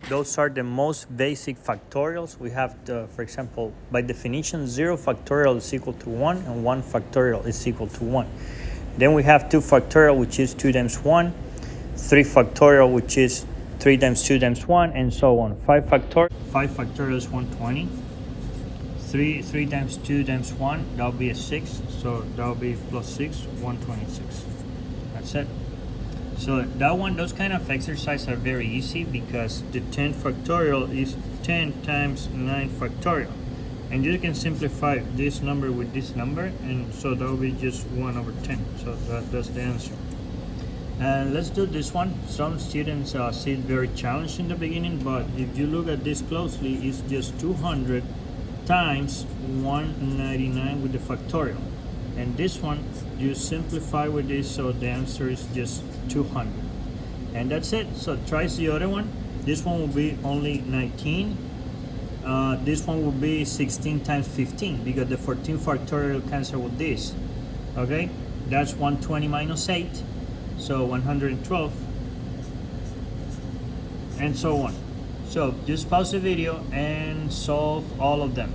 Those are the most basic factorials. We have, for example, by definition, 0 factorial is equal to 1, and 1 factorial is equal to 1. Then we have 2 factorial, which is 2 times 1, 3 factorial, which is 3 times 2 times 1, and so on. 5 factorial is 120. 3 times 2 times 1, that will be a 6. So that will be plus 6, 126. That's it. So that one, those kind of exercises are very easy because the 10 factorial is 10 times 9 factorial. And you can simplify this number with this number, and so that will be just 1 over 10. So that's the answer. And let's do this one. Some students see it very challenging in the beginning, but if you look at this closely, it's just 200 times 199 with the factorial. And this one, you simplify with this, so the answer is just 200. And that's it. So try the other one. This one will be only 19. This one will be 16 times 15 because the 14 factorial cancel with this. Okay, that's 120 minus 8, so 112, and so on. So just pause the video and solve all of them.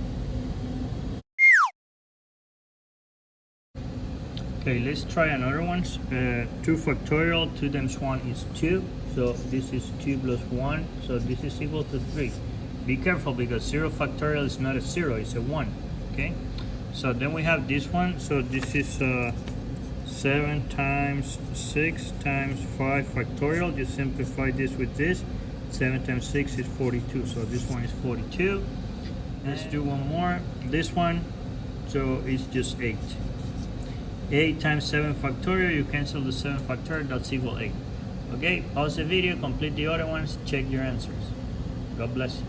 Okay, let's try another one. 2 factorial, 2 times 1 is 2. So this is 2 plus 1. So this is equal to 3. Be careful because 0 factorial is not a 0, it's a 1. Okay, so then we have this one. So this is 7 times 6 times 5 factorial. Just simplify this with this. 7 times 6 is 42. So this one is 42. Let's do one more. This one, so it's just 8. 8 times 7 factorial, you cancel the 7 factorial, that's equal 8. Okay, pause the video, complete the other ones, check your answers. God bless you.